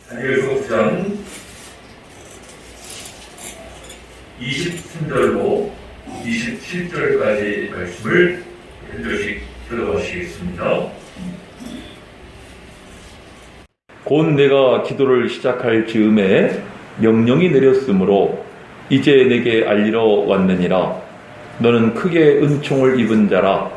다니엘서 9장 23절로 27절까지 말씀을 한 절씩 들어보시겠습니다. 곧 내가 기도를 시작할 즈음에 명령이 내렸으므로 이제 내게 알리러 왔느니라. 너는 크게 은총을 입은 자라.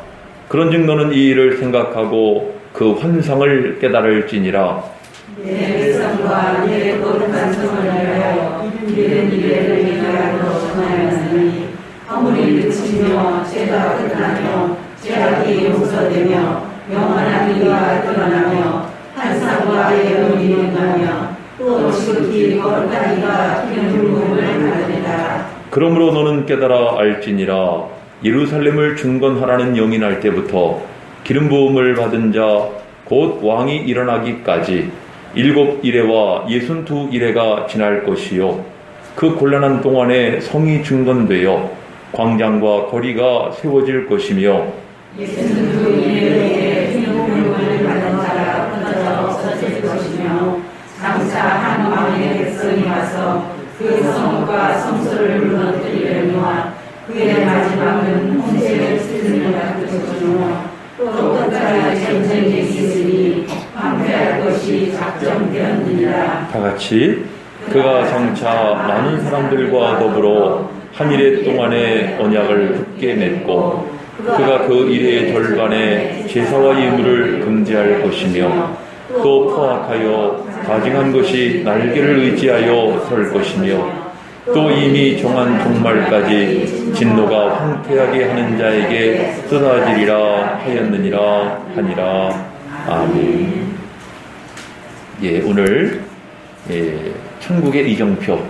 그런즉 너는 이 일을 생각하고 그 환상을 깨달을지니라. 내 백성과 내 거룩한 성을 위하여 이른 이래를 얘기하러 전하였으니 허물이 그치며 죄가 끝나며 죄악이 용서되며 영원한 의가 드러나며 환상과 예언이 일어나며 또 지극히 거룩한 이가 기름 부음을 받으리라. 그러므로 너는 깨달아 알지니라. 예루살렘을 중건하라는 영이 날 때부터 기름 부음을 받은 자 곧 왕이 일어나기까지 7이레와 62이레가 지날 것이요 그 곤란한 동안에 성이 중건되어 광장과 거리가 세워질 것이며 62이레에 기름 부음을 받은 자가 끊어져 없어질 것이며 장차 한 왕의 백성이 와서 그 성과 성소를 무너뜨리려니와 그의 마지막은 홍제의 슬픔을 받을 것이며 또 끝까지 전쟁이 있으니 황폐할 것이 작정되었느니라. 다같이 그가 장차 많은 사람들과 더불어 한 이레 동안의 언약을 굳게 맺고 그가 그 이레의 절반에 제사와 예물을 금지할 것이며 또 포악하여 가증한 것이 날개를 의지하여 설 것이며 또 이미 정한 종말까지 진노가 황폐하게 하는 자에게 쏟아지리라 하였느니라 하니라. 아멘. 예, 오늘 천국의 이정표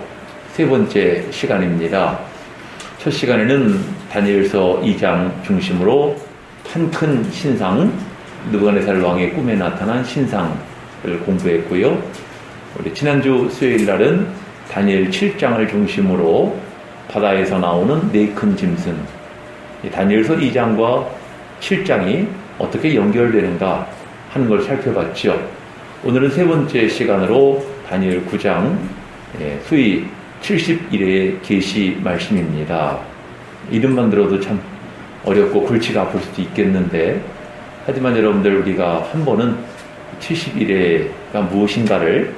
세 번째 시간입니다. 첫 시간에는 다니엘서 2장 중심으로 한 큰 신상, 느부갓네살 왕의 꿈에 나타난 신상을 공부했고요. 우리 지난주 수요일 날은 다니엘 7장을 중심으로 바다에서 나오는 네 큰 짐승, 다니엘서 2장과 7장이 어떻게 연결되는가 하는 걸 살펴봤죠. 오늘은 세 번째 시간으로 다니엘 9장 소위 71의 계시 말씀입니다. 이름만 들어도 참 어렵고 골치가 아플 수도 있겠는데, 하지만 여러분들 우리가 한 번은 71회가 무엇인가를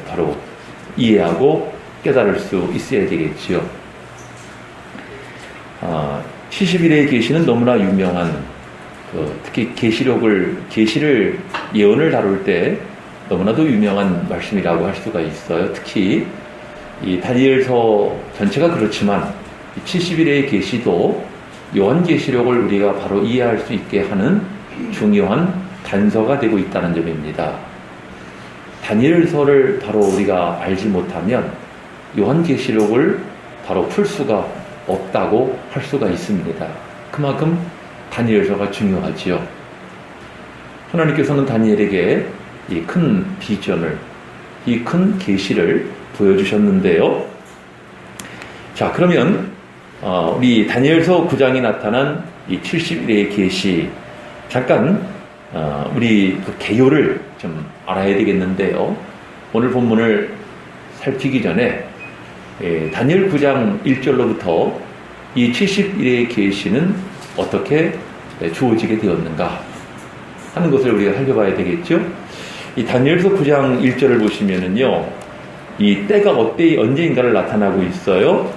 바로 이해하고 깨달을 수 있어야 되겠지요. 71회의 계시는 너무나 유명한, 특히 계시를 예언을 다룰 때 너무나도 유명한 말씀이라고 할 수가 있어요. 특히 이 다니엘서 전체가 그렇지만 71회의 계시도 요한계시록을 우리가 바로 이해할 수 있게 하는 중요한 단서가 되고 있다는 점입니다. 다니엘서를 바로 우리가 알지 못하면 요한계시록을 바로 풀 수가 없다고 할 수가 있습니다. 그만큼 다니엘서가 중요하지요. 하나님께서는 다니엘에게 이 큰 비전을, 이 큰 계시를 보여주셨는데요. 자, 그러면 우리 다니엘서 9장이 나타난 이 71회의 계시, 잠깐 우리 그 개요를 좀 알아야 되겠는데요. 오늘 본문을 살피기 전에 다니엘 9장 1절로부터 이 71회의 계시는 어떻게 주어지게 되었는가 하는 것을 우리가 살펴봐야 되겠죠. 이 다니엘서 9장 1절을 보시면은요, 이 때가 언제인가를 나타나고 있어요.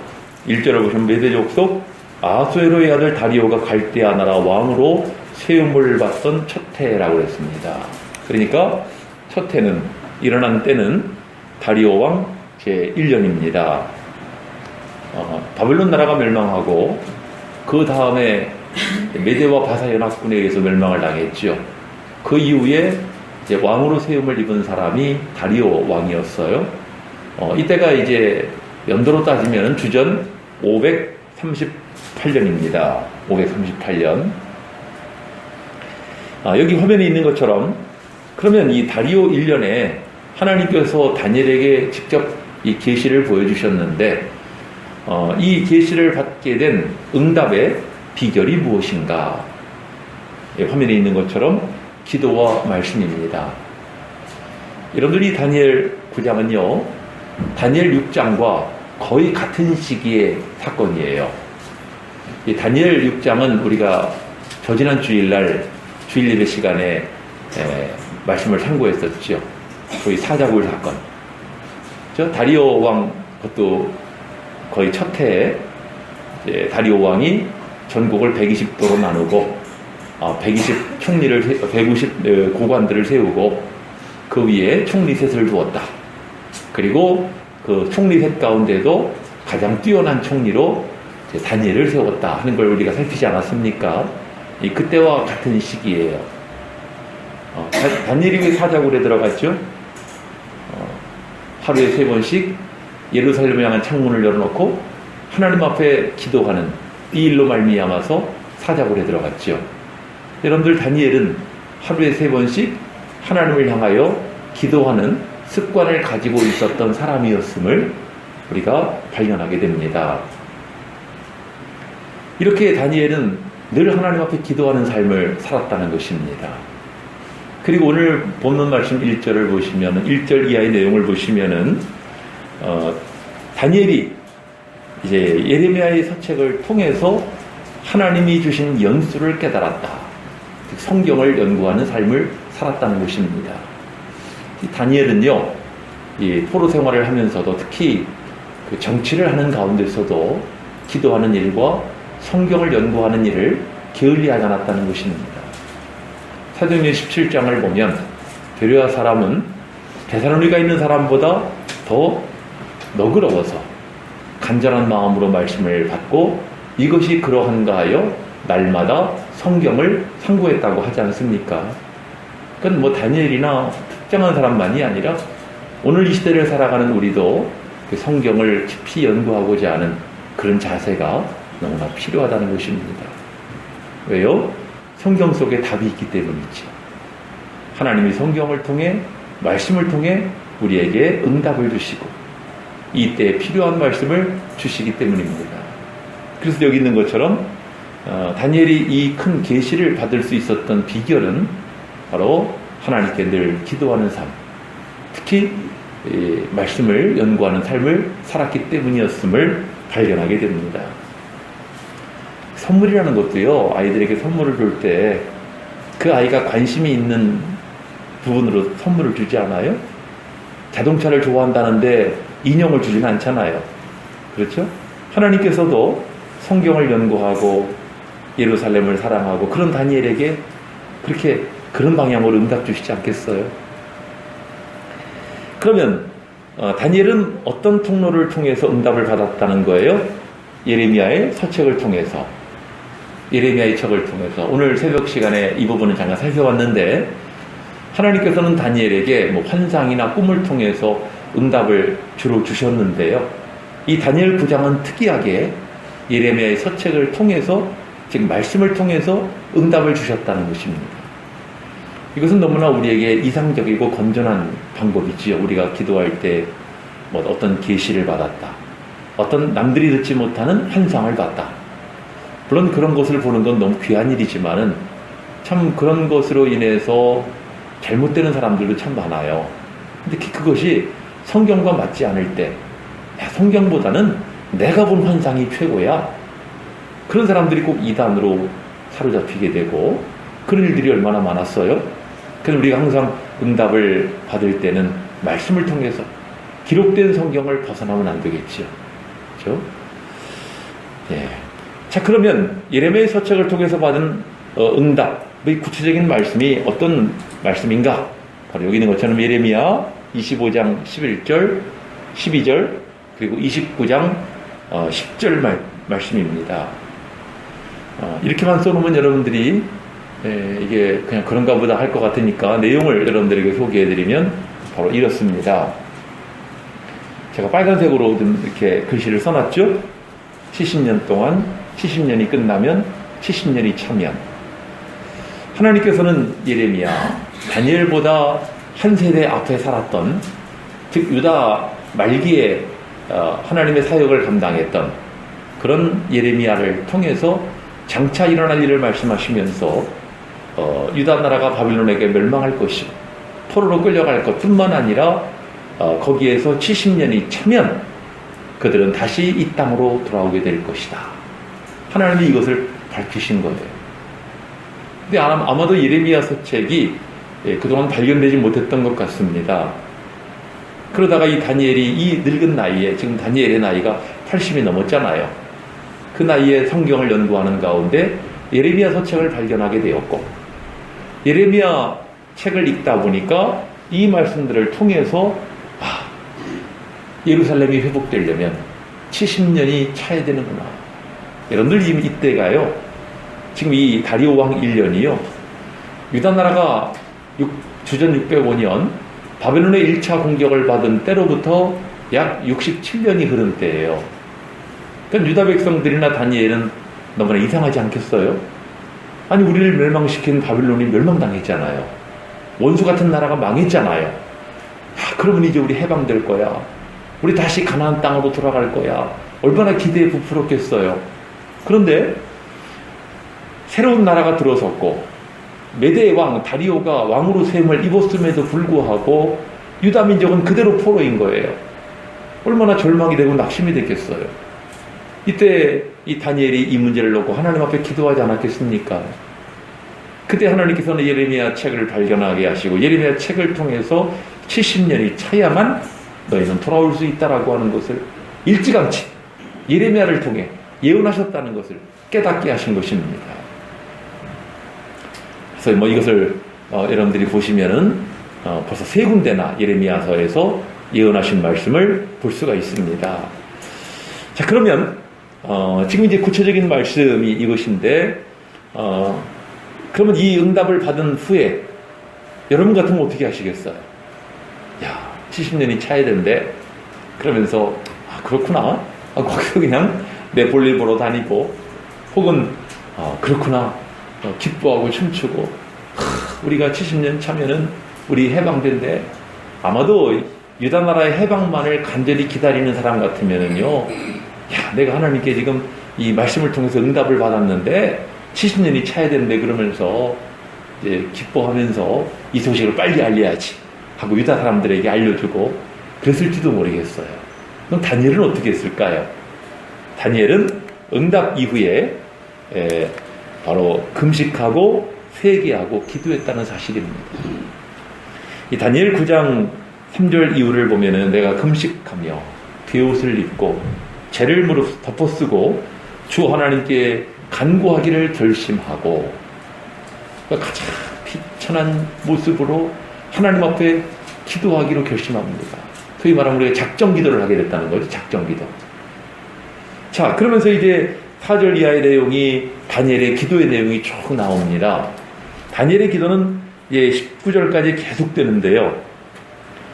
1절을 보시면 메대 족속 아수에로의 아들 다리오가 갈대아 나라 왕으로 세움을 받던 첫 해라고 했습니다. 그러니까 첫 해는, 일어난 때는 다리오 왕 제1년입니다. 바벨론 나라가 멸망하고 그 다음에 메대와 바사 연합군에 의해서 멸망을 당했죠. 그 이후에 이제 왕으로 세움을 입은 사람이 다리오 왕이었어요. 이때가 이제 연도로 따지면 주전 538년입니다. 538년. 여기 화면에 있는 것처럼, 그러면 이 다리오 1년에 하나님께서 다니엘에게 직접 이 계시를 보여주셨는데, 이 계시를 받게 된 응답의 비결이 무엇인가? 화면에 있는 것처럼 기도와 말씀입니다. 여러분들이 다니엘 9장은요, 다니엘 6장과 거의 같은 시기의 사건이에요. 이 다니엘 6장은 우리가 저지난 주일날 주일 예배 시간에 말씀을 참고했었죠. 거의 사자굴 사건. 다리오 왕, 그것도 거의 첫 해에 다리오 왕이 전국을 120도로 나누고 120 총리를 150 고관들을 세우고 그 위에 총리 셋을 두었다. 그리고 그 총리 셋 가운데도 가장 뛰어난 총리로 다니엘을 세웠다 하는 걸 우리가 살피지 않았습니까? 그때와 같은 시기예요. 다니엘이 왜 사자굴에 들어갔죠? 하루에 3번씩 예루살렘을 향한 창문을 열어놓고 하나님 앞에 기도하는 이 일로 말미암아서 사자굴에 들어갔죠. 여러분들, 다니엘은 하루에 3번씩 하나님을 향하여 기도하는 습관을 가지고 있었던 사람이었음을 우리가 발견하게 됩니다. 이렇게 다니엘은 늘 하나님 앞에 기도하는 삶을 살았다는 것입니다. 그리고 오늘 본문 말씀 1절을 보시면, 1절 이하의 내용을 보시면은 다니엘이 이제 예레미야의 서책을 통해서 하나님이 주신 연수를 깨달았다. 성경을 연구하는 삶을 살았다는 것입니다. 다니엘은요, 이 포로 생활을 하면서도 특히 그 정치를 하는 가운데서도 기도하는 일과 성경을 연구하는 일을 게을리하지 않았다는 것입니다. 사도행전 17장을 보면 베레아 사람은 데살로니가 있는 사람보다 더 너그러워서 간절한 마음으로 말씀을 받고 이것이 그러한가 하여 날마다 성경을 상고했다고 하지 않습니까? 그건 뭐 다니엘이나 특정한 사람만이 아니라 오늘 이 시대를 살아가는 우리도 그 성경을 깊이 연구하고자 하는 그런 자세가 너무나 필요하다는 것입니다. 왜요? 성경 속에 답이 있기 때문이죠. 하나님이 성경을 통해, 말씀을 통해 우리에게 응답을 주시고 이때에 필요한 말씀을 주시기 때문입니다. 그래서 여기 있는 것처럼 다니엘이 이 큰 계시를 받을 수 있었던 비결은 바로 하나님께 늘 기도하는 삶, 특히 말씀을 연구하는 삶을 살았기 때문이었음을 발견하게 됩니다. 선물이라는 것도요, 아이들에게 선물을 줄 때 그 아이가 관심이 있는 부분으로 선물을 주지 않아요? 자동차를 좋아한다는데 인형을 주지는 않잖아요. 그렇죠? 하나님께서도 성경을 연구하고 예루살렘을 사랑하고 그런 다니엘에게 그렇게 그런 방향으로 응답 주시지 않겠어요? 그러면 다니엘은 어떤 통로를 통해서 응답을 받았다는 거예요? 예레미야의 서책을 통해서, 예레미야의 책을 통해서. 오늘 새벽 시간에 이 부분은 잠깐 살펴봤는데, 하나님께서는 다니엘에게 뭐 환상이나 꿈을 통해서 응답을 주로 주셨는데요. 이 다니엘 9장은 특이하게 예레미야의 서책을 통해서, 즉 말씀을 통해서 응답을 주셨다는 것입니다. 이것은 너무나 우리에게 이상적이고 건전한 방법이지요. 우리가 기도할 때 뭐 어떤 계시를 받았다, 어떤 남들이 듣지 못하는 환상을 봤다. 물론 그런 것을 보는 건 너무 귀한 일이지만은 참 그런 것으로 인해서 잘못되는 사람들도 참 많아요. 근데 그것이 성경과 맞지 않을 때, 야, 성경보다는 내가 본 환상이 최고야, 그런 사람들이 꼭 이단으로 사로잡히게 되고 그런 일들이 얼마나 많았어요. 그래서 우리가 항상 응답을 받을 때는 말씀을 통해서 기록된 성경을 벗어나면 안 되겠죠. 그렇죠? 예. 자, 그러면 예레미야의 서책을 통해서 받은 응답의 구체적인 말씀이 어떤 말씀인가? 바로 여기 있는 것처럼 예레미야 25장 11절, 12절, 그리고 29장 10절 말씀입니다. 이렇게만 써놓으면 여러분들이 이게 그냥 그런가 보다 할 것 같으니까 내용을 여러분들에게 소개해드리면 바로 이렇습니다. 제가 빨간색으로 좀 이렇게 글씨를 써놨죠? 70년 동안, 70년이 끝나면 70년이 차면. 하나님께서는 예레미야, 다니엘보다 한 세대 앞에 살았던, 즉 유다 말기에 하나님의 사역을 감당했던 그런 예레미야를 통해서 장차 일어날 일을 말씀하시면서 유다 나라가 바빌론에게 멸망할 것이고 포로로 끌려갈 것뿐만 아니라 거기에서 70년이 차면 그들은 다시 이 땅으로 돌아오게 될 것이다. 하나님이 이것을 밝히신 거예요. 근데 아마도 예레미야 서책이 그동안 발견되지 못했던 것 같습니다. 그러다가 이 다니엘이 이 늙은 나이에, 지금 다니엘의 나이가 80이 넘었잖아요. 그 나이에 성경을 연구하는 가운데 예레미야 서책을 발견하게 되었고, 예레미야 책을 읽다 보니까 이 말씀들을 통해서 예루살렘이 회복되려면 70년이 차야 되는구나. 여러분들 지금 이때가요, 지금 이 다리오 왕 1년이요, 유다 나라가 주전 605년 바벨론의 1차 공격을 받은 때로부터 약 67년이 흐른 때예요. 그러니까 유다 백성들이나 다니엘은 너무나 이상하지 않겠어요? 아니, 우리를 멸망시킨 바빌론이 멸망당했잖아요. 원수 같은 나라가 망했잖아요. 그러면 이제 우리 해방될 거야. 우리 다시 가나안 땅으로 돌아갈 거야. 얼마나 기대에 부풀었겠어요. 그런데 새로운 나라가 들어섰고 메대의 왕 다리오가 왕으로 세움을 입었음에도 불구하고 유다 민족은 그대로 포로인 거예요. 얼마나 절망이 되고 낙심이 됐겠어요. 이때 이 다니엘이 이 문제를 놓고 하나님 앞에 기도하지 않았겠습니까? 그때 하나님께서는 예레미야 책을 발견하게 하시고 예레미야 책을 통해서 70년이 차야만 너희는 돌아올 수 있다라고 하는 것을 일찌감치 예레미야를 통해 예언하셨다는 것을 깨닫게 하신 것입니다. 그래서 뭐 이것을 여러분들이 보시면은 벌써 3군데나 예레미야서에서 예언하신 말씀을 볼 수가 있습니다. 자, 그러면 지금 이제 구체적인 말씀이 이것인데, 그러면 이 응답을 받은 후에 여러분 같으면 어떻게 하시겠어요? 야, 70년이 차야 되는데, 그러면서 그렇구나. 거기서 그냥 내 볼일 보러 다니고, 혹은 그렇구나. 기뻐하고 춤추고, 우리가 70년 차면은 우리 해방된대. 아마도 유다 나라의 해방만을 간절히 기다리는 사람 같으면은요, 야, 내가 하나님께 지금 이 말씀을 통해서 응답을 받았는데 70년이 차야 되는데 그러면서 이제 기뻐하면서 이 소식을 빨리 알려야지 하고 유다 사람들에게 알려주고 그랬을지도 모르겠어요. 그럼 다니엘은 어떻게 했을까요? 다니엘은 응답 이후에 바로 금식하고 회개하고 기도했다는 사실입니다. 이 다니엘 9장 3절 이후를 보면은 내가 금식하며 베옷을 입고 죄를 무릎 덮어쓰고 주 하나님께 간구하기를 결심하고, 가장 비천한 모습으로 하나님 앞에 기도하기로 결심합니다. 소위 말하면 우리가 작정 기도를 하게 됐다는 거죠. 작정 기도. 자, 그러면서 이제 4절 이하의 내용이 다니엘의 기도의 내용이 쭉 나옵니다. 다니엘의 기도는 19절까지 계속되는데요.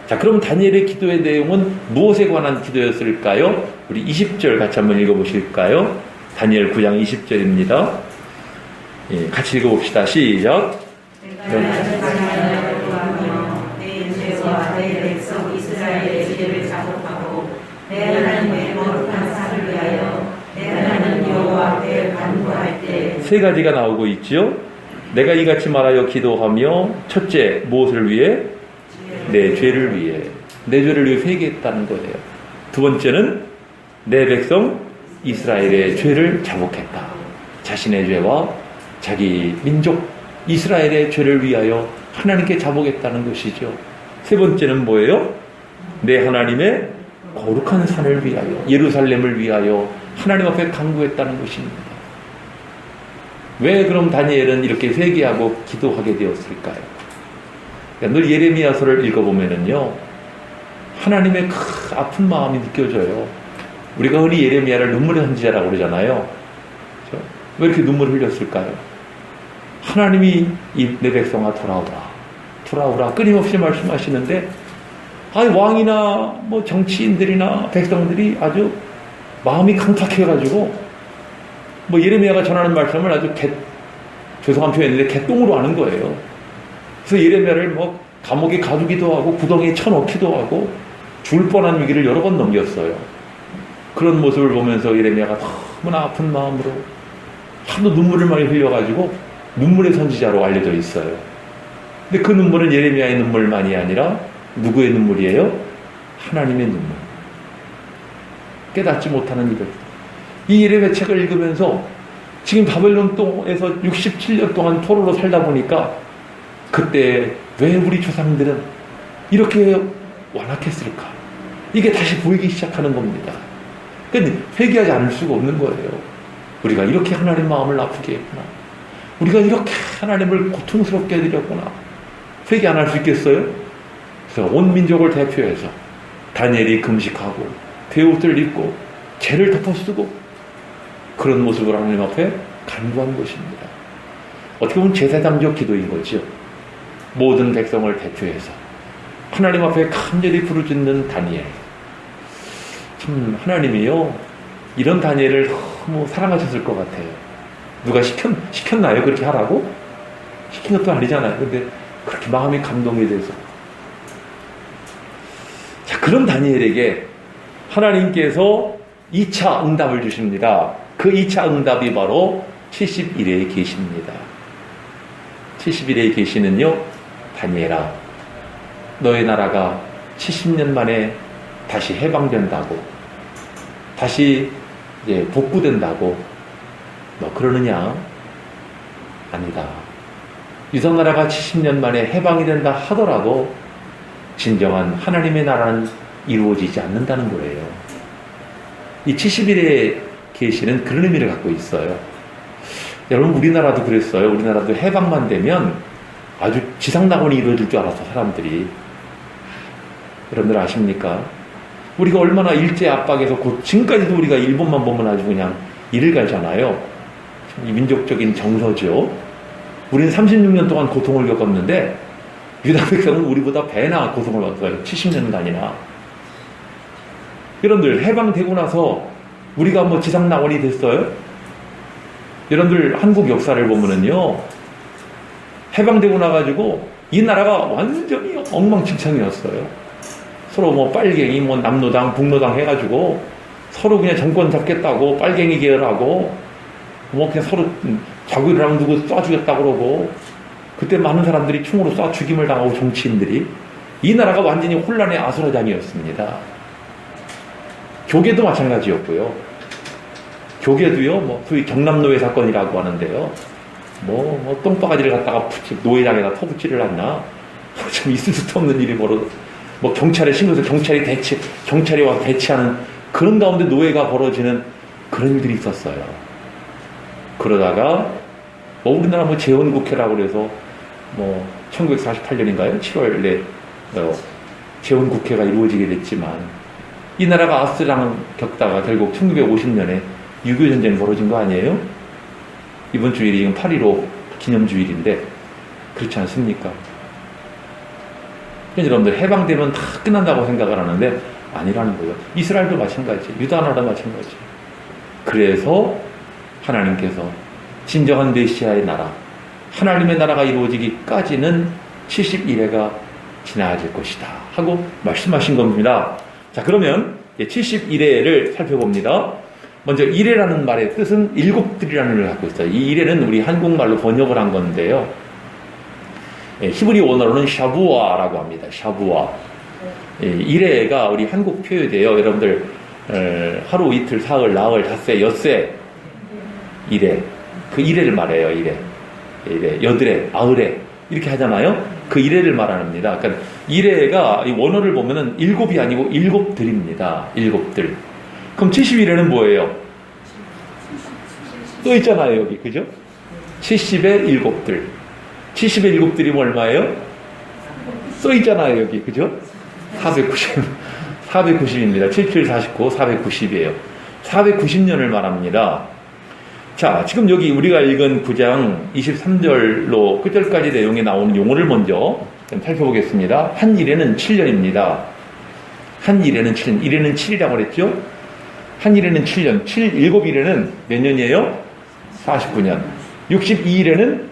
자, 그럼 다니엘의 기도의 내용은 무엇에 관한 기도였을까요? 우리 20절 같이 한번 읽어보실까요? 다니엘 9장 20절입니다. 예, 같이 읽어봅시다. 시작. 내 죄와 내 백성 이스라엘의 죄를 자복하고 내 하나님의 거룩한 산을 위하여 내 하나님 여호와 앞에 간구할 때 세 가지가 나오고 있죠. 내가 이같이 말하여 기도하며 첫째, 무엇을 위해? 내 죄를 위해. 내 죄를 위해 회개했다는 거예요. 두 번째는 내 백성 이스라엘의 죄를 자복했다. 자신의 죄와 자기 민족 이스라엘의 죄를 위하여 하나님께 자복했다는 것이죠. 세 번째는 뭐예요? 내 하나님의 거룩한 산을 위하여, 예루살렘을 위하여 하나님 앞에 간구했다는 것입니다. 왜 그럼 다니엘은 이렇게 회개하고 기도하게 되었을까요? 늘 예레미야서를 읽어보면은요, 하나님의 큰 아픈 마음이 느껴져요. 우리가 흔히 예레미야를 눈물의 선지자라고 그러잖아요. 그렇죠? 왜 이렇게 눈물을 흘렸을까요? 하나님이 내 백성아 돌아오라, 돌아오라 끊임없이 말씀하시는데, 왕이나 뭐 정치인들이나 백성들이 아주 마음이 강팍해가지고 뭐 예레미야가 전하는 말씀을 아주 죄송한 표현인데 개똥으로 하는 거예요. 그래서 예레미야를 뭐 감옥에 가두기도 하고 구덩이에 쳐넣기도 하고 죽을 뻔한 위기를 여러 번 넘겼어요. 그런 모습을 보면서 예레미야가 너무나 아픈 마음으로 하도 눈물을 많이 흘려가지고 눈물의 선지자로 알려져 있어요. 근데 그 눈물은 예레미야의 눈물만이 아니라 누구의 눈물이에요? 하나님의 눈물. 깨닫지 못하는 이들. 이 예레미야 책을 읽으면서 지금 바벨론 땅에서 67년 동안 포로로 살다 보니까 그때 왜 우리 조상들은 이렇게 완악했을까? 이게 다시 보이기 시작하는 겁니다. 그러니까 회개하지 않을 수가 없는 거예요. 우리가 이렇게 하나님 마음을 아프게 했구나. 우리가 이렇게 하나님을 고통스럽게 해드렸구나. 회개 안 할 수 있겠어요? 그래서 온 민족을 대표해서 다니엘이 금식하고 베옷을 입고 죄를 덮어쓰고 그런 모습을 하나님 앞에 간구한 것입니다. 어떻게 보면 제사장적 기도인 거죠. 모든 백성을 대표해서 하나님 앞에 간절히 부르짖는 다니엘. 참 하나님이요 이런 다니엘을 너무 사랑하셨을 것 같아요. 누가 시켰나요? 그렇게 하라고? 시킨 것도 아니잖아요. 근데 그렇게 마음이 감동이 돼서 자 그런 다니엘에게 하나님께서 2차 응답을 주십니다. 그 2차 응답이 바로 70일의 계시입니다. 70일의 계시는요, 다니엘아, 너의 나라가 70년 만에 다시 해방된다고, 다시 이제 복구된다고, 너 그러느냐? 아니다. 유다나라가 70년 만에 해방이 된다 하더라도 진정한 하나님의 나라는 이루어지지 않는다는 거예요. 이 70일의 계시는 그런 의미를 갖고 있어요. 여러분 우리나라도 그랬어요. 우리나라도 해방만 되면 아주 지상낙원이 이루어질 줄 알았어 사람들이. 여러분들 아십니까? 우리가 얼마나 일제 압박에서 지금까지도 우리가 일본만 보면 아주 그냥 이를 갈잖아요. 이 민족적인 정서죠. 우리는 36년 동안 고통을 겪었는데 유다 백성은 우리보다 배나 고통을 받았어요. 70년간이나. 여러분들 해방되고 나서 우리가 뭐 지상낙원이 됐어요? 여러분들 한국 역사를 보면은요, 해방되고 나가지고 이 나라가 완전히 엉망진창이었어요. 서로 뭐 빨갱이, 뭐 남노당, 북노당 해가지고 서로 그냥 정권 잡겠다고 빨갱이 계열하고 뭐 그냥 서로 자기랑 누구 쏴주겠다 그러고 그때 많은 사람들이 총으로 쏴 죽임을 당하고 정치인들이 이 나라가 완전히 혼란의 아수라장이었습니다. 교계도 마찬가지였고요. 교계도요, 뭐 소위 경남노예 사건이라고 하는데요. 뭐 똥바가지를 갖다가 노예장에다 터붙이를 했나? 참 있을 수도 없는 일이 뭐 경찰에 신고해서 경찰이 와서 대치하는 그런 가운데 노예가 벌어지는 그런 일들이 있었어요. 그러다가 우리나라 뭐 재헌국회라고 그래서 1948년인가요? 7월에 재헌국회가 이루어지게 됐지만 이 나라가 아수라장 겪다가 결국 1950년에 6.25 전쟁이 벌어진 거 아니에요? 이번 주일이 지금 8.15 기념주일인데 그렇지 않습니까? 여러분들 해방되면 다 끝난다고 생각을 하는데 아니라는 거예요. 이스라엘도 마찬가지, 유다나라도 마찬가지. 그래서 하나님께서 진정한 메시아의 나라, 하나님의 나라가 이루어지기까지는 70일회가 지나질 것이다 하고 말씀하신 겁니다. 자, 그러면 70일회를 살펴봅니다. 먼저 일회라는 말의 뜻은 일곱들이라는 의미를 갖고 있어요. 이 일회는 우리 한국말로 번역을 한 건데요. 히브리 원어로는 샤부아라고 합니다. 샤부아. 일회가 우리 한국 표현이에요. 여러분들 하루, 이틀, 사흘, 나흘, 닷새, 엿새 일회. 그 일회를 말해요. 일회, 여드레, 아흘에 이렇게 하잖아요. 그 일회를 말합니다. 그러니까 일회가 이 원어를 보면은 일곱이 아니고 일곱들입니다. 일곱들. 그럼 70일에는 뭐예요? 또 있잖아요, 여기. 그죠? 70의 일곱들. 70의 일곱들이 얼마예요? 써 있잖아요, 여기. 그죠? 490입니다. 77, 49, 490이에요. 490년을 말합니다. 자, 지금 여기 우리가 읽은 9장 23절로 끝절까지 내용에 나오는 용어를 먼저 살펴보겠습니다. 한 일에는 7년입니다. 한 일에는 7년. 일에는 7이라고 그랬죠? 한 일에는 7년. 7일에는 몇 년이에요? 49년. 62일에는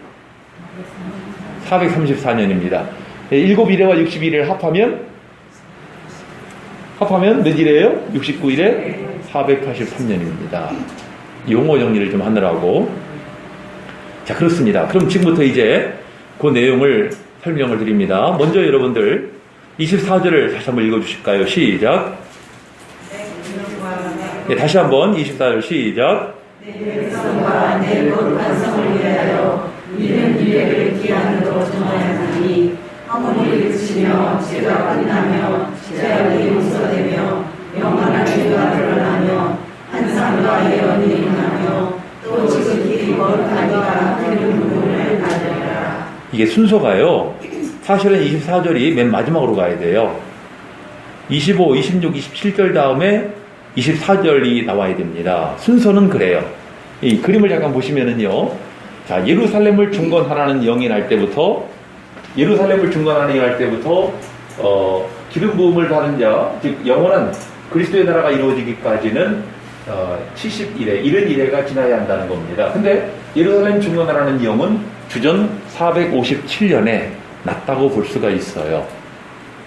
434년입니다. 7일에와 62일을 합하면 몇 일이에요? 69일에 483년입니다. 용어 정리를 좀 하느라고. 자, 그렇습니다. 그럼 지금부터 이제 그 내용을 설명을 드립니다. 먼저 여러분들 24절을 다시 한번 읽어주실까요? 시작. 네, 다시 한번 24절 시작. 내 백성과 내 거룩한 성을 위하여 이른 이래를 기한으로 정하였으니 허물이 그치며 죄가 끝나며 죄악이 용서되며 영원한 죄가 드러나며 환상과 예언이 일어나며 또 지극히 거룩한 이가 그런 부분을 받으리라. 이게 순서가요. 사실은 24절이 맨 마지막으로 가야 돼요. 25, 26, 27절 다음에 24절이 나와야 됩니다. 순서는 그래요. 이 그림을 잠깐 보시면은요. 자, 예루살렘을 중건하라는 영이 날 때부터 기름 부음을 받은 자, 즉 영원한 그리스도의 나라가 이루어지기까지는 70일에 이른 이래가 지나야 한다는 겁니다. 근데 예루살렘 중건하라는 영은 주전 457년에 났다고 볼 수가 있어요.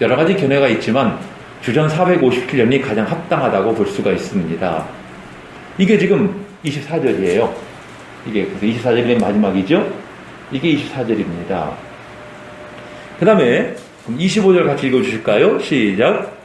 여러 가지 견해가 있지만 주전 457년이 가장 합당하다고 볼 수가 있습니다. 이게 지금 24절이에요. 이게 24절이 맨 마지막이죠. 이게 24절입니다. 그 다음에 25절 같이 읽어주실까요? 시작.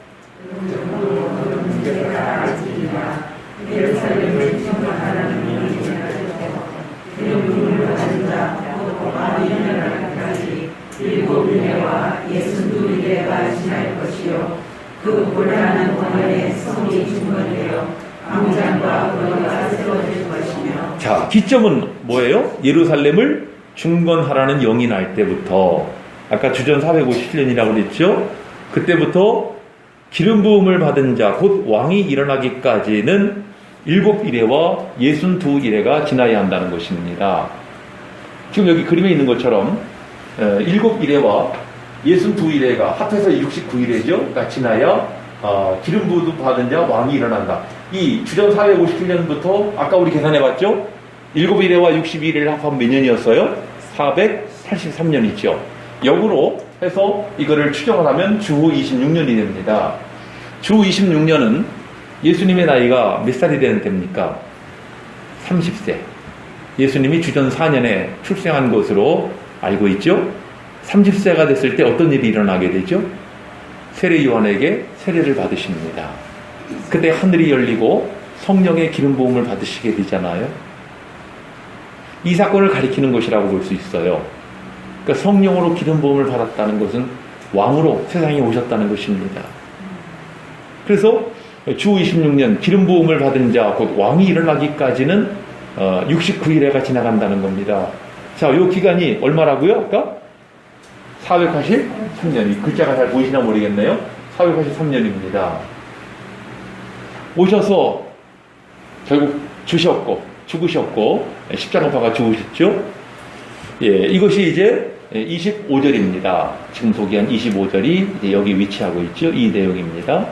그 곤란한 동안에 성이 중건되어 광장과 거리가 세워질 것이며. 자, 기점은 뭐예요? 예루살렘을 중건하라는 영이 날 때부터, 아까 주전 457년이라고 그랬죠? 그때부터 기름 부음을 받은 자, 곧 왕이 일어나기까지는 7이래와 62이래가 지나야 한다는 것입니다. 지금 여기 그림에 있는 것처럼 7이래와 62이래가 합해서 69이래죠. 그러니까 지나야 기름 부음 받은 자 왕이 일어난다. 이 주전 457년부터 아까 우리 계산해봤죠? 7이래와 62이래를 합하면 몇 년이었어요? 483년이죠. 역으로 해서 이거를 추정을 하면 주후 26년이 됩니다. 주후 26년은 예수님의 나이가 몇 살이 되는 때입니까? 30세. 예수님이 주전 4년에 출생한 것으로 알고 있죠? 30세가 됐을 때 어떤 일이 일어나게 되죠? 세례 요한에게 세례를 받으십니다. 그때 하늘이 열리고 성령의 기름 부음을 받으시게 되잖아요. 이 사건을 가리키는 것이라고 볼 수 있어요. 그러니까 성령으로 기름 부음을 받았다는 것은 왕으로 세상에 오셨다는 것입니다. 그래서 주 26년 기름 부음을 받은 자, 곧 왕이 일어나기까지는 69일에가 지나간다는 겁니다. 자, 이 기간이 얼마라고요? 아까? 483년. 이 글자가 잘 보이시나 모르겠네요. 483년입니다. 오셔서 결국 죽으셨고 십자가파가 죽으셨죠. 예, 이것이 이제 25절입니다. 지금 소개한 25절이 이제 여기 위치하고 있죠. 이 내용입니다.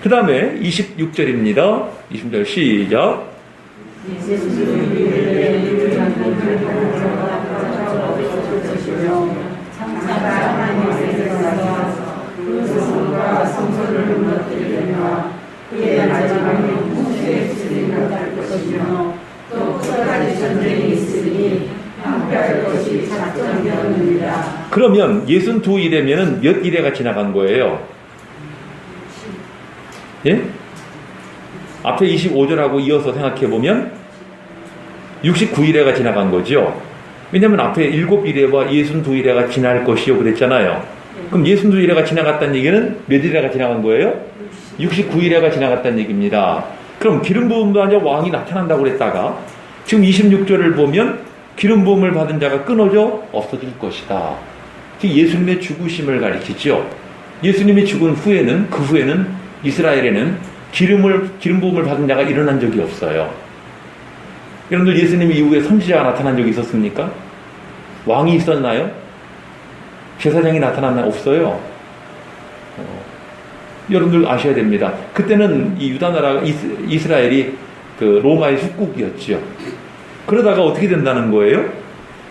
그 다음에 26절입니다. 26절 시작. 성소를 무너뜨리려니와 그의 마지막에 홍수의 수리가 날 것이며 또 끝까지 전쟁이 있으니 함께할 것이 작정되었느니라. 그러면 62일이면 몇 일회가 지나간 거예요? 예? 앞에 25절하고 이어서 생각해보면 69일회가 지나간 거죠. 왜냐하면 앞에 7일회와 62일회가 지날 것이요 그랬잖아요. 그럼 62일회가 지나갔다는 얘기는 몇 일회가 지나간 거예요? 69일회가 지나갔다는 얘기입니다. 그럼 기름 부음도 아니라 왕이 나타난다고 그랬다가 지금 26절을 보면 기름 부음을 받은 자가 끊어져 없어질 것이다. 즉 예수님의 죽으심을 가리키죠. 예수님이 죽은 후에는, 그 후에는 이스라엘에는 기름 부음을 받은 자가 일어난 적이 없어요. 여러분들 예수님 이후에 선지자가 나타난 적이 있었습니까? 왕이 있었나요? 제사장이 나타났나요? 없어요. 여러분들 아셔야 됩니다. 그때는 이 유다 나라가 이스라엘이 그 로마의 속국이었죠. 그러다가 어떻게 된다는 거예요?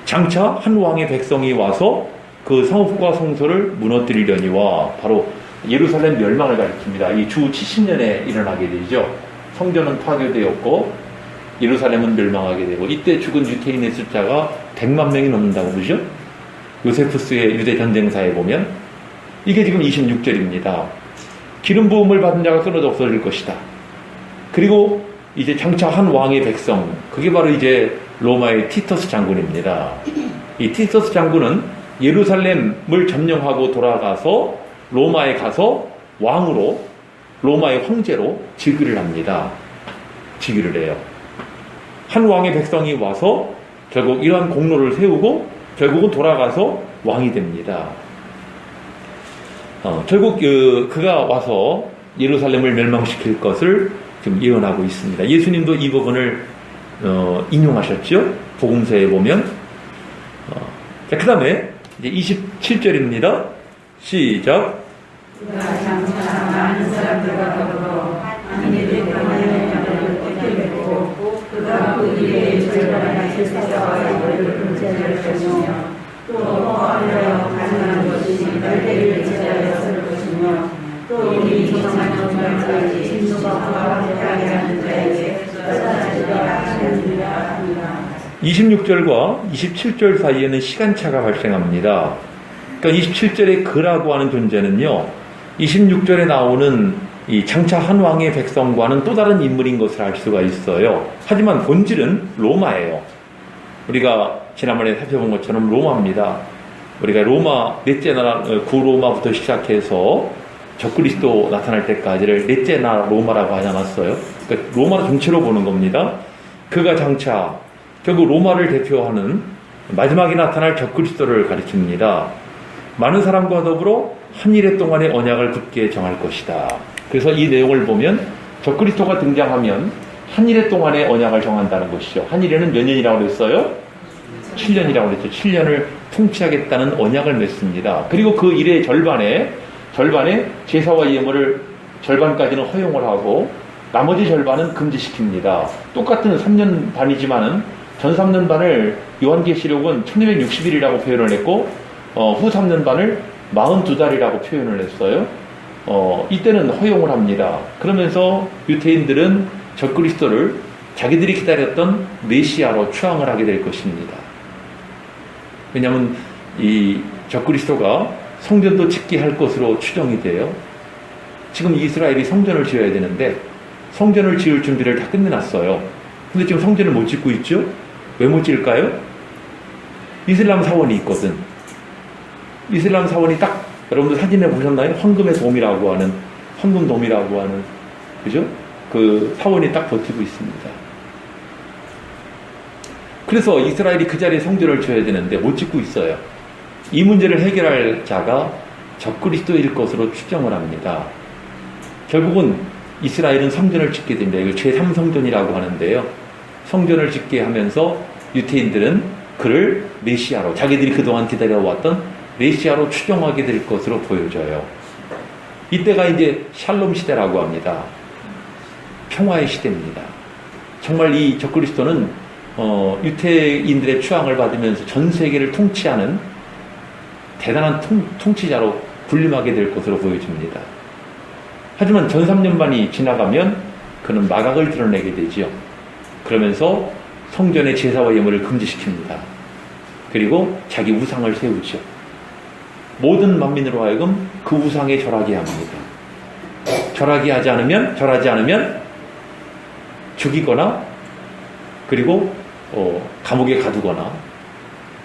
장차 한 왕의 백성이 와서 그 성읍과 성소를 무너뜨리려니와 바로 예루살렘 멸망을 가리킵니다. 이 주 70년에 일어나게 되죠. 성전은 파괴되었고 예루살렘은 멸망하게 되고 이때 죽은 유태인의 숫자가 100만 명이 넘는다고 그러죠. 요세푸스의 유대 전쟁사에 보면 이게 지금 26절입니다. 기름 부음을 받은 자가 끊어져 없어질 것이다. 그리고 이제 장차 한 왕의 백성, 그게 바로 이제 로마의 티터스 장군입니다. 이 티터스 장군은 예루살렘을 점령하고 돌아가서 로마에 가서 왕으로, 로마의 황제로 즉위를 합니다. 즉위를 해요. 한 왕의 백성이 와서 결국 이러한 공로를 세우고 결국은 돌아가서 왕이 됩니다. 결국 그가 와서 예루살렘을 멸망시킬 것을 지금 예언하고 있습니다. 예수님도 이 부분을 인용하셨죠. 복음서에 보면. 자, 그 다음에 이제 27절입니다. 시작. 그가 장차 많은 사람들과 더불어 하늘의 평안의 나라를 걷게 그가 그 일의 절반의 제사와 예물을 금지할 것이며 또 포함하여 가능한 것이 날개를 제자하여 설 것이며 또 이미 정한 정말까지 진노가 함께하게 하는 자에게 쏟아지리라 합니다. 26절과 27절 사이에는 시간차가 발생합니다. 그러니까 27절의 그라고 하는 존재는요, 26절에 나오는 이 장차 한 왕의 백성과는 또 다른 인물인 것을 알 수가 있어요. 하지만 본질은 로마예요. 우리가 지난번에 살펴본 것처럼 로마입니다. 우리가 로마, 넷째 나라, 구로마부터 시작해서 적그리스도 나타날 때까지를 넷째 나라 로마라고 하지 않았어요. 그러니까 로마를 전체로 보는 겁니다. 그가 장차 결국 로마를 대표하는 마지막에 나타날 적그리스도를 가리킵니다. 많은 사람과 더불어 한 일해 동안의 언약을 굳게 정할 것이다. 그래서 이 내용을 보면 적그리스도가 등장하면 한 일해 동안의 언약을 정한다는 것이죠. 한 일해는 몇 년이라고 그랬어요? 7년이라고 그랬죠. 7년을 통치하겠다는 언약을 맺습니다. 그리고 그 일의 절반에 제사와 예물을 절반까지는 허용을 하고 나머지 절반은 금지시킵니다. 똑같은 3년 반이지만은 전 3년 반을 요한계시록은 1260일이라고 표현을 했고 후 3년 반을 42달이라고 표현을 했어요. 이때는 허용을 합니다. 그러면서 유대인들은 적그리스도를 자기들이 기다렸던 메시아로 추앙을 하게 될 것입니다. 왜냐하면 이 적그리스도가 성전도 짓게 할 것으로 추정이 돼요. 지금 이스라엘이 성전을 지어야 되는데 성전을 지을 준비를 다 끝내놨어요. 근데 지금 성전을 못 짓고 있죠? 왜 못 지을까요? 이슬람 사원이 있거든. 이슬람 사원이 딱 여러분들 사진에 보셨나요? 황금의 돔이라고 하는, 황금돔이라고 하는, 그죠? 그 사원이 딱 버티고 있습니다. 그래서 이스라엘이 그 자리에 성전을 지어야 되는데 못 짓고 있어요. 이 문제를 해결할 자가 적그리스도일 것으로 추정을 합니다. 결국은 이스라엘은 성전을 짓게 됩니다. 이걸 제3성전이라고 하는데요. 성전을 짓게 하면서 유대인들은 그를 메시아로, 자기들이 그동안 기다려왔던 메시아로 추정하게 될 것으로 보여져요. 이때가 이제 샬롬 시대라고 합니다. 평화의 시대입니다. 정말 이 적그리스도는 유대인들의 추앙을 받으면서 전 세계를 통치하는 대단한 통치자로 군림하게 될 것으로 보여집니다. 하지만 전 3년 반이 지나가면 그는 마각을 드러내게 되지요. 그러면서 성전의 제사와 예물을 금지시킵니다. 그리고 자기 우상을 세우죠. 모든 만민으로 하여금 그 우상에 절하게 합니다. 절하지 않으면 죽이거나 그리고 감옥에 가두거나,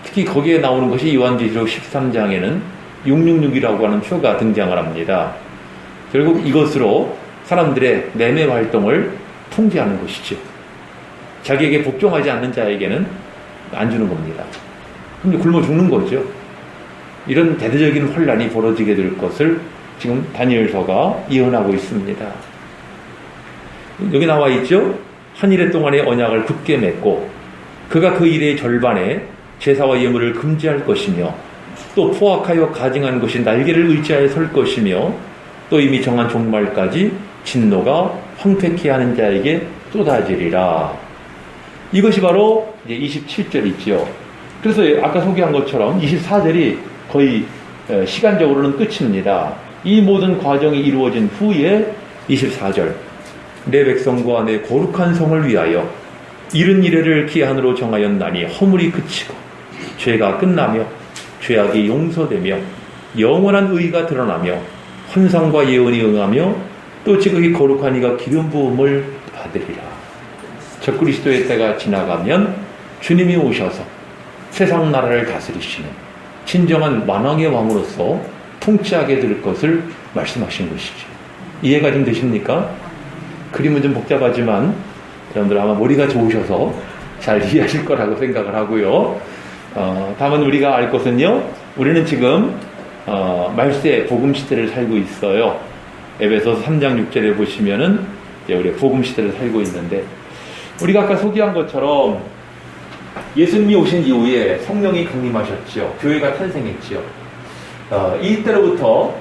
특히 거기에 나오는 것이 요한계시록 13장에는 666이라고 하는 표가 등장을 합니다. 결국 이것으로 사람들의 매매 활동을 통제하는 것이죠. 자기에게 복종하지 않는 자에게는 안 주는 겁니다. 그럼 굶어 죽는 거죠. 이런 대대적인 혼란이 벌어지게 될 것을 지금 다니엘서가 예언하고 있습니다. 여기 나와 있죠. 한 일해 동안의 언약을 굳게 맺고 그가 그 일의 절반에 제사와 예물을 금지할 것이며 또 포악하여 가증한 것이 날개를 의지하여 설 것이며 또 이미 정한 종말까지 진노가 황폐케 하는 자에게 쏟아지리라. 이것이 바로 이제 27절이죠. 그래서 아까 소개한 것처럼 24절이 거의 시간적으로는 끝입니다. 이 모든 과정이 이루어진 후에 24절, 내 백성과 내 거룩한 성을 위하여 이른 이래를 기한으로 정하였나니 허물이 그치고 죄가 끝나며 죄악이 용서되며 영원한 의가 드러나며 환상과 예언이 응하며 또 지극히 거룩한 이가 기름 부음을 받으리라. 적그리스도의 때가 지나가면 주님이 오셔서 세상 나라를 다스리시는 진정한 만왕의 왕으로서 통치하게 될 것을 말씀하신 것이죠. 이해가 좀 되십니까? 그림은 좀 복잡하지만 여러분들 아마 머리가 좋으셔서 잘 이해하실 거라고 생각을 하고요. 다만 우리가 알 것은요, 우리는 지금 말세 복음 시대를 살고 있어요. 에베소서 3장 6절에 보시면은 이제 우리 복음 시대를 살고 있는데, 우리가 아까 소개한 것처럼 예수님이 오신 이후에 성령이 강림하셨죠. 교회가 탄생했죠. 이때로부터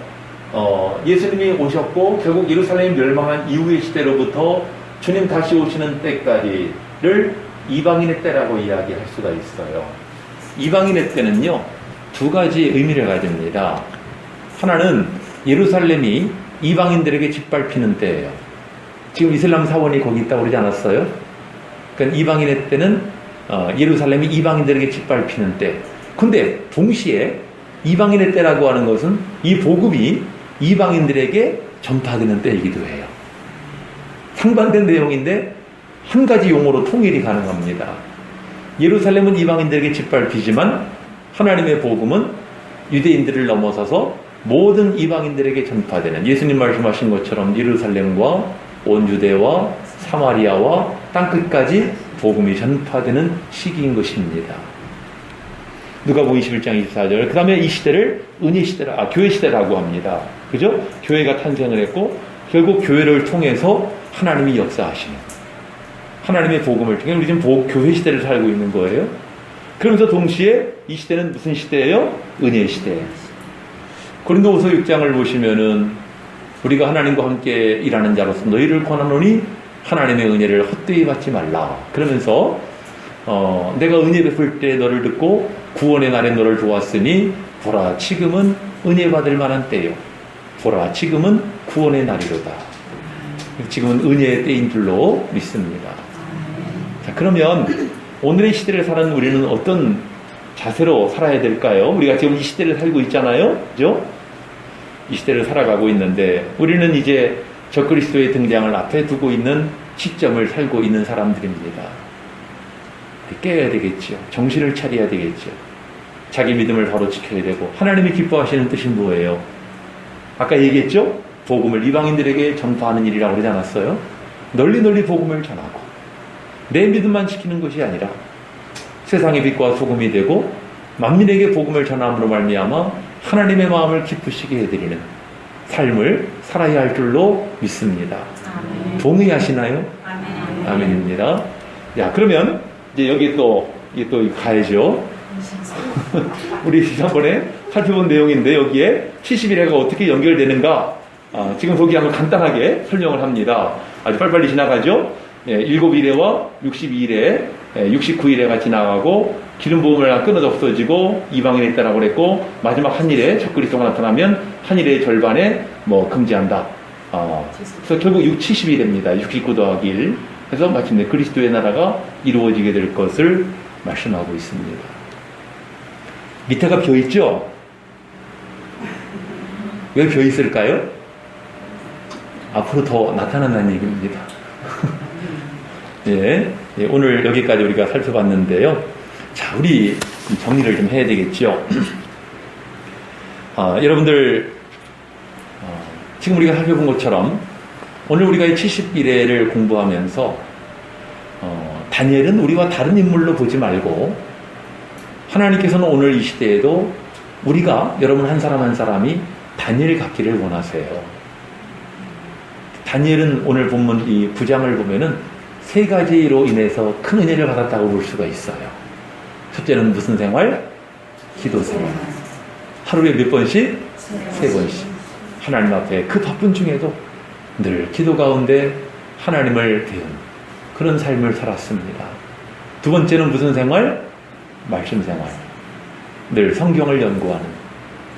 예수님이 오셨고 결국 예루살렘이 멸망한 이후의 시대로부터 주님 다시 오시는 때까지를 이방인의 때라고 이야기할 수가 있어요. 이방인의 때는요, 두 가지 의미를 가집니다. 하나는 예루살렘이 이방인들에게 짓밟히는 때예요. 지금 이슬람 사원이 거기 있다고 그러지 않았어요? 그러니까 이방인의 때는 예루살렘이 이방인들에게 짓밟히는 때. 근데 동시에 이방인의 때라고 하는 것은 이 복음이 이방인들에게 전파되는 때이기도 해요. 상반된 내용인데 한 가지 용어로 통일이 가능합니다. 예루살렘은 이방인들에게 짓밟히지만 하나님의 복음은 유대인들을 넘어서서 모든 이방인들에게 전파되는, 예수님 말씀하신 것처럼 예루살렘과 온 유대와 사마리아와 땅끝까지 복음이 전파되는 시기인 것입니다. 누가복음 21장 24절. 그 다음에 이 시대를 은혜 시대라, 교회 시대라고 합니다. 그죠? 교회가 탄생을 했고 결국 교회를 통해서 하나님이 역사하시는, 하나님의 복음을 통해 우리 지금 교회 시대를 살고 있는 거예요. 그러면서 동시에 이 시대는 무슨 시대예요? 은혜 시대. 고린도후서 6장을 보시면은 우리가 하나님과 함께 일하는 자로서 너희를 권하노니 하나님의 은혜를 헛되이 받지 말라. 그러면서 내가 은혜 베풀 때 너를 듣고 구원의 날에 너를 도왔으니 보라 지금은 은혜 받을 만한 때요, 보라 지금은 구원의 날이로다. 지금은 은혜의 때인 줄로 믿습니다. 자, 그러면 오늘의 시대를 사는 우리는 어떤 자세로 살아야 될까요? 우리가 지금 이 시대를 살고 있잖아요, 그죠? 이 시대를 살아가고 있는데 우리는 이제 적그리스도의 등장을 앞에 두고 있는 시점을 살고 있는 사람들입니다. 깨야 되겠죠. 정신을 차려야 되겠죠. 자기 믿음을 바로 지켜야 되고, 하나님이 기뻐하시는 뜻이 뭐예요? 아까 얘기했죠? 복음을 이방인들에게 전파하는 일이라고 그러지 않았어요? 널리 널리 복음을 전하고 내 믿음만 지키는 것이 아니라 세상의 빛과 소금이 되고 만민에게 복음을 전함으로 말미암아 하나님의 마음을 기쁘시게 해드리는 삶을 살아야 할 줄로 믿습니다. 아멘. 동의하시나요? 아멘. 아멘입니다. 야, 그러면 이제 여기 또 가야죠. 우리 지난번에 살펴본 내용인데 여기에 70일회가 어떻게 연결되는가, 지금 소개한 걸 간단하게 설명을 합니다. 아주 빨리빨리 지나가죠. 7일회와 62일회, 69일회가 지나가고 기름 부음을 끊어져 없어지고 이방인의 때라고 그랬고, 마지막 한일에 적그리스도가 나타나면 한일의 절반에 금지한다. 그래서 결국 70일입니다. 69 더하기 1. 그래서 마침내 그리스도의 나라가 이루어지게 될 것을 말씀하고 있습니다. 밑에가 비어 있죠? 왜 비어 있을까요? 앞으로 더 나타난다는 얘기입니다. 예, 오늘 여기까지 우리가 살펴봤는데요. 자, 우리 정리를 좀 해야 되겠죠. 여러분들, 지금 우리가 살펴본 것처럼 오늘 우리가 이 70일회를 공부하면서 다니엘은 우리와 다른 인물로 보지 말고 하나님께서는 오늘 이 시대에도 우리가, 여러분 한 사람 한 사람이 다니엘 같기를 원하세요. 다니엘은 오늘 본문 이 9장을 보면은 세 가지로 인해서 큰 은혜를 받았다고 볼 수가 있어요. 첫째는 무슨 생활? 기도 생활. 하루에 몇 번씩? 세 번씩. 하나님 앞에 그 바쁜 중에도 늘 기도 가운데 하나님을 배운 그런 삶을 살았습니다. 두 번째는 무슨 생활? 말씀 생활. 늘 성경을 연구하는.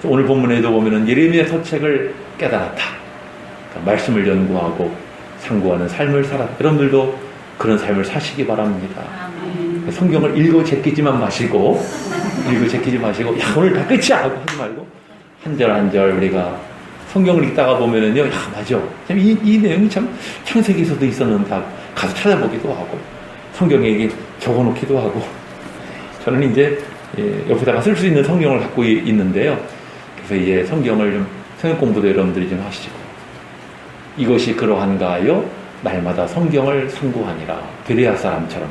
오늘 본문에도 보면은 예레미야 서책을 깨달았다. 그러니까 말씀을 연구하고 상고하는 삶을 살았다. 여러분들도 그런 삶을 사시기 바랍니다. 성경을 읽어 제끼지만 마시고 읽고 제끼지 마시고, 야, 오늘 다 끝이야! 하고 하지 말고, 한 절 한 절 우리가 성경을 읽다가 보면은요, 야, 맞아. 참 이 내용이 참 창세기에서도 있었는데 가서 찾아보기도 하고, 성경에 적어 놓기도 하고, 저는 이제 옆에다가 쓸 수 있는 성경을 갖고 있는데요. 그래서 이제 성경을 좀, 성경 공부도 여러분들이 좀 하시고, 이것이 그러한가요? 날마다 성경을 상고하니라. 베레아 사람처럼.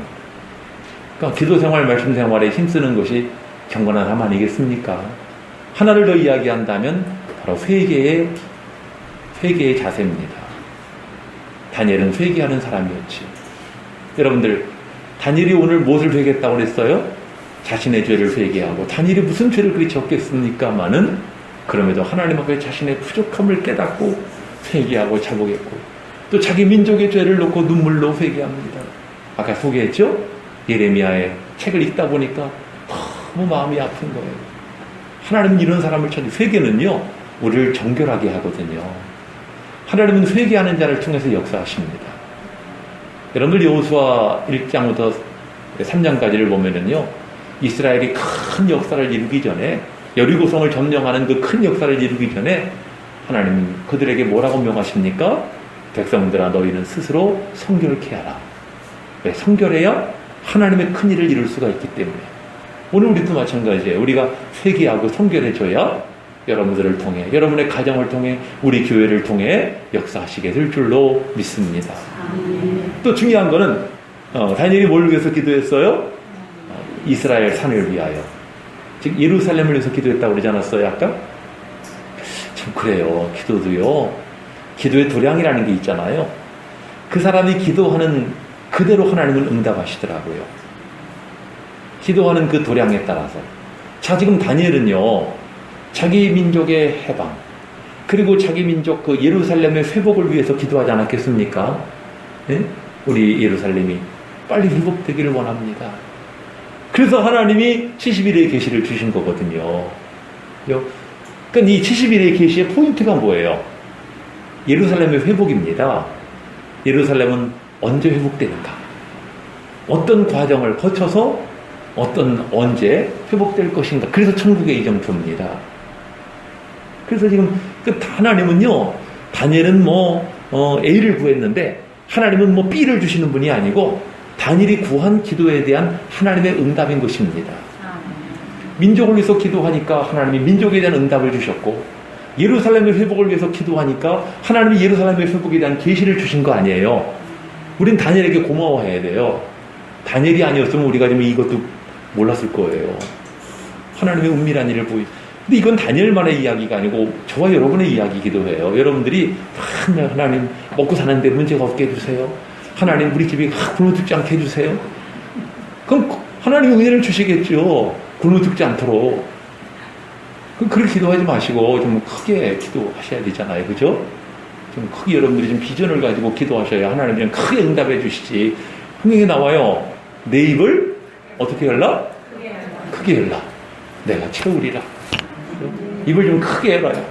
그러니까 기도 생활, 말씀 생활에 힘쓰는 것이 경건한 삶 아니겠습니까? 하나를 더 이야기한다면 바로 회개의 자세입니다. 다니엘은 회개하는 사람이었지. 여러분들, 다니엘이 오늘 무엇을 회개했다고 그랬어요? 자신의 죄를 회개하고, 다니엘이 무슨 죄를 그리 졌겠습니까마는 그럼에도 하나님 앞에 자신의 부족함을 깨닫고 회개하고 자복했고, 또 자기 민족의 죄를 놓고 눈물로 회개합니다. 아까 소개했죠? 예레미야의 책을 읽다 보니까 너무 마음이 아픈 거예요. 하나님은 이런 사람을 찾는, 회개는요 우리를 정결하게 하거든요. 하나님은 회개하는 자를 통해서 역사하십니다. 여러분들 여호수아 1장부터 3장까지를 보면은요, 이스라엘이 큰 역사를 이루기 전에, 여리고성을 점령하는 그 큰 역사를 이루기 전에 하나님은 그들에게 뭐라고 명하십니까? 백성들아, 너희는 스스로 성결케 하라. 왜? 성결해야 하나님의 큰 일을 이룰 수가 있기 때문에. 오늘 우리도 마찬가지예요. 우리가 회개하고 성결해져야 여러분들을 통해, 여러분의 가정을 통해, 우리 교회를 통해 역사하시게 될 줄로 믿습니다. 또 중요한 거는 다니엘이 뭘 위해서 기도했어요? 이스라엘 산을 위하여. 즉 예루살렘을 위해서 기도했다고 그러지 않았어요 아까? 참 그래요. 기도도요, 기도의 도량이라는 게 있잖아요. 그 사람이 기도하는 그대로 하나님은 응답하시더라고요. 기도하는 그 도량에 따라서. 자, 지금 다니엘은요, 자기 민족의 해방, 그리고 자기 민족 그 예루살렘의 회복을 위해서 기도하지 않았겠습니까? 네? 우리 예루살렘이 빨리 회복되기를 원합니다. 그래서 하나님이 70일의 계시를 주신 거거든요. 그러니까 이 70일의 계시의 포인트가 뭐예요? 예루살렘의 회복입니다. 예루살렘은 언제 회복되는가? 어떤 과정을 거쳐서 언제 회복될 것인가? 그래서 천국의 이정표입니다. 그래서 지금 하나님은요, 다니엘은 A를 구했는데 하나님은 B를 주시는 분이 아니고 다니엘이 구한 기도에 대한 하나님의 응답인 것입니다. 민족을 위해서 기도하니까 하나님이 민족에 대한 응답을 주셨고, 예루살렘의 회복을 위해서 기도하니까 하나님이 예루살렘의 회복에 대한 계시를 주신 거 아니에요. 우린 다니엘에게 고마워해야 돼요. 다니엘이 아니었으면 우리가 지금 이것도 몰랐을 거예요. 하나님의 은밀한 일을 근데 이건 다니엘만의 이야기가 아니고 저와 여러분의 이야기이기도 해요. 여러분들이 하나님 먹고 사는데 문제가 없게 해주세요. 하나님 우리 집이 굶어 죽지 않게 해주세요. 그럼 하나님이 은혜를 주시겠죠. 굶어 죽지 않도록. 그럼 그렇게 기도하지 마시고 좀 크게 기도하셔야 되잖아요. 그죠? 좀 크게 여러분들이 좀 비전을 가지고 기도하셔야 하나님이 좀 크게 응답해 주시지. 성경에 나와요. 내 입을 어떻게 열라? 크게 열라. 내가 채우리라. 입을 좀 크게 열어요.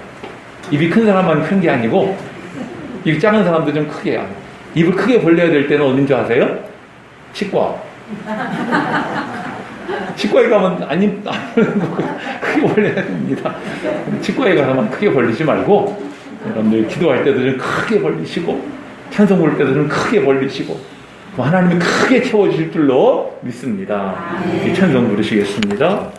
입이 큰 사람만 큰 게 아니고 입이 작은 사람도 좀 크게 해요. 입을 크게 벌려야 될 때는 어딘 줄 아세요? 치과. 치과에 가면 크게 벌려야 됩니다. 치과에 가면 크게 벌리지 말고 여러분들 기도할 때도 좀 크게 벌리시고 찬송 부를 때도 좀 크게 벌리시고 하나님이 크게 채워주실 줄로 믿습니다. 이 찬송 부르시겠습니다.